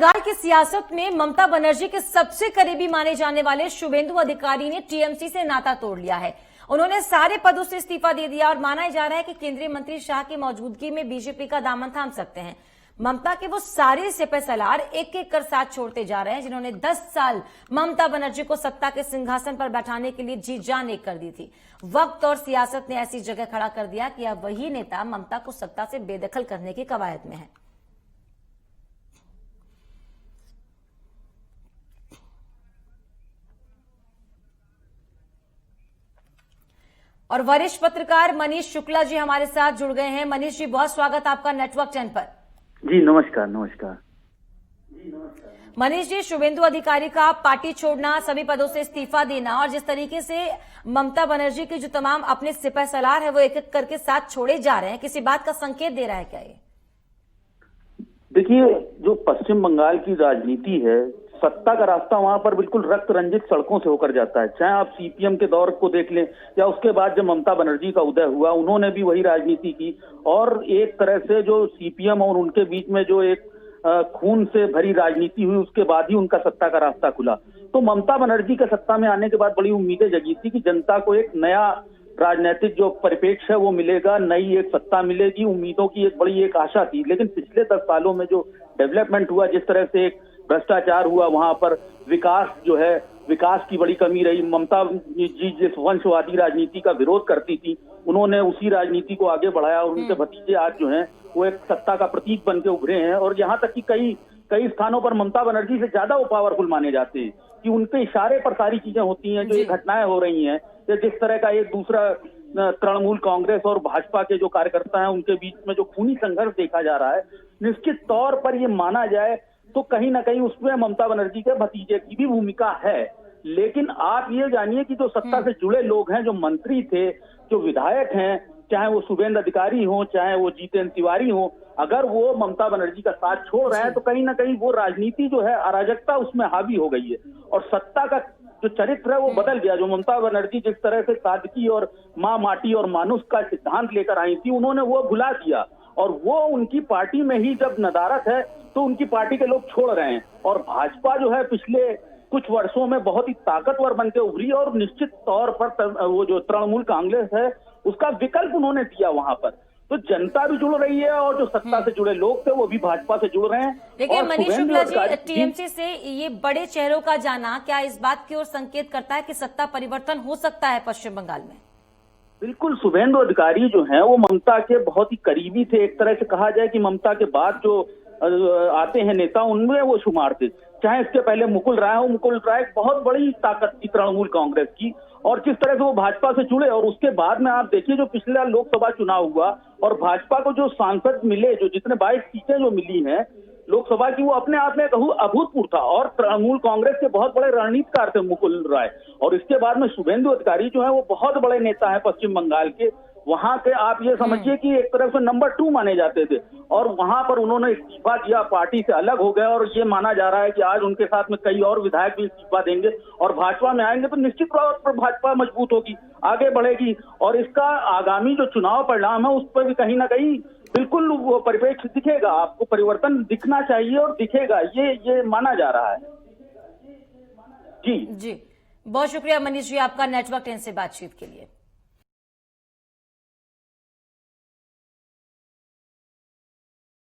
बंगाल की सियासत में ममता बनर्जी के सबसे करीबी माने जाने वाले शुभेंदु अधिकारी ने टीएमसी से नाता तोड़ लिया है। उन्होंने सारे पदों से इस्तीफा दे दिया और माना जा रहा है कि केंद्रीय मंत्री शाह की मौजूदगी में बीजेपी का दामन थाम सकते हैं। ममता के वो सारे सिपहसालार एक एक कर साथ छोड़ते जा रहे हैं जिन्होंने 10 साल ममता बनर्जी को सत्ता के सिंहासन पर बैठाने के लिए जी जान एक कर दी थी। वक्त और सियासत ने ऐसी जगह खड़ा कर दिया कि अब वही नेता ममता को सत्ता से बेदखल करने की कवायद में है। और वरिष्ठ पत्रकार मनीष शुक्ला जी हमारे साथ जुड़ गए हैं। मनीष जी, बहुत स्वागत आपका नेटवर्क 10 पर। जी नमस्कार। नमस्कार मनीष जी, शुभेंदु अधिकारी का पार्टी छोड़ना, सभी पदों से इस्तीफा देना और जिस तरीके से ममता बनर्जी के जो तमाम अपने सिपहसालार है वो एक एक करके साथ छोड़े जा रहे हैं, किसी बात का संकेत दे रहा है क्या ये? देखिए, जो पश्चिम बंगाल की राजनीति है, सत्ता का रास्ता वहां पर बिल्कुल रक्त रंजित सड़कों से होकर जाता है। चाहे आप सीपीएम के दौर को देख लें या उसके बाद जब ममता बनर्जी का उदय हुआ, उन्होंने भी वही राजनीति की और एक तरह से जो सीपीएम और उनके बीच में जो एक खून से भरी राजनीति हुई, उसके बाद ही उनका सत्ता का रास्ता खुला। तो ममता बनर्जी के सत्ता में आने के बाद बड़ी उम्मीदें जगी थी कि जनता को एक नया राजनीतिक जो परिप्रेक्ष्य है वो मिलेगा, नई एक सत्ता मिलेगी, उम्मीदों की एक बड़ी एक आशा थी। लेकिन पिछले 10 सालों में जो डेवलपमेंट हुआ, जिस तरह से एक भ्रष्टाचार हुआ, वहां पर विकास जो है, विकास की बड़ी कमी रही। ममता जी जिस वंशवादी राजनीति का विरोध करती थी, उन्होंने उसी राजनीति को आगे बढ़ाया और उनके भतीजे आज जो हैं वो एक सत्ता का प्रतीक बन के उभरे हैं। और यहाँ तक कि कई स्थानों पर ममता बनर्जी से ज्यादा वो पावरफुल माने जाते हैं कि उनके इशारे पर सारी चीजें होती हैं। जो ये घटनाएं हो रही हैं, जिस तरह का एक दूसरा तृणमूल कांग्रेस और भाजपा के जो कार्यकर्ता हैं उनके बीच में जो खूनी संघर्ष देखा जा रहा है, निश्चित तौर पर ये माना जाए तो कहीं ना कहीं उसमें ममता बनर्जी के भतीजे की भी भूमिका है। लेकिन आप ये जानिए कि जो सत्ता से जुड़े लोग हैं, जो मंत्री थे, जो विधायक हैं, चाहे वो शुभेंदु अधिकारी हो, चाहे वो जितेंद्र तिवारी हो, अगर वो ममता बनर्जी का साथ छोड़ रहे हैं तो कहीं ना कहीं वो राजनीति जो है, अराजकता उसमें हावी हो गई है और सत्ता का जो चरित्र है वो बदल गया। जो ममता बनर्जी जिस तरह से सादगी और माँ माटी और मानुष का सिद्धांत लेकर आई थी, उन्होंने वो भुला दिया और वो उनकी पार्टी में ही जब नदारत है तो उनकी पार्टी के लोग छोड़ रहे हैं। और भाजपा जो है पिछले कुछ वर्षों में बहुत ही ताकतवर बनकर उभरी और निश्चित तौर पर वो जो तृणमूल कांग्रेस है उसका विकल्प उन्होंने दिया वहां पर। तो जनता भी जुड़ रही है और जो सत्ता से जुड़े लोग थे वो भी भाजपा से जुड़ रहे हैं। देखिए मनीष शुक्ला जी, टीएमसी से ये बड़े चेहरों का जाना क्या इस बात की ओर संकेत करता है कि सत्ता परिवर्तन हो सकता है पश्चिम बंगाल में? बिल्कुल, शुभेंदु अधिकारी जो है वो ममता के बहुत ही करीबी थे। एक तरह से कहा जाए कि ममता के बाद जो आते हैं नेता, उनमें वो शुमार थे। चाहे इसके पहले मुकुल राय हो, मुकुल राय बहुत बड़ी ताकत थी तृणमूल कांग्रेस की और जिस तरह से वो भाजपा से जुड़े और उसके बाद में आप देखिए जो पिछला लोकसभा चुनाव हुआ और भाजपा को जो सांसद मिले, जो जितने 22 सीटें जो मिली हैं लोकसभा की, वो अपने आप में अभूतपूर्व था और तृणमूल कांग्रेस के बहुत बड़े रणनीतिकार थे मुकुल राय। और इसके बाद में शुभेंदु अधिकारी जो है वो बहुत बड़े नेता है पश्चिम बंगाल के। वहां के आप ये समझिए कि एक तरफ से नंबर 2 माने जाते थे और वहां पर उन्होंने इस्तीफा दिया, पार्टी से अलग हो गए और ये माना जा रहा है कि आज उनके साथ में कई और विधायक भी इस्तीफा देंगे और भाजपा में आएंगे तो निश्चित तौर पर भाजपा मजबूत होगी, आगे बढ़ेगी और इसका आगामी जो चुनाव परिणाम है उस पर भी कहीं ना कहीं बिल्कुल वो परिप्रेक्ष्य दिखेगा। आपको परिवर्तन दिखना चाहिए और दिखेगा, ये माना जा रहा है। जी बहुत शुक्रिया मनीष जी आपका नेटवर्क 10 से बातचीत के लिए।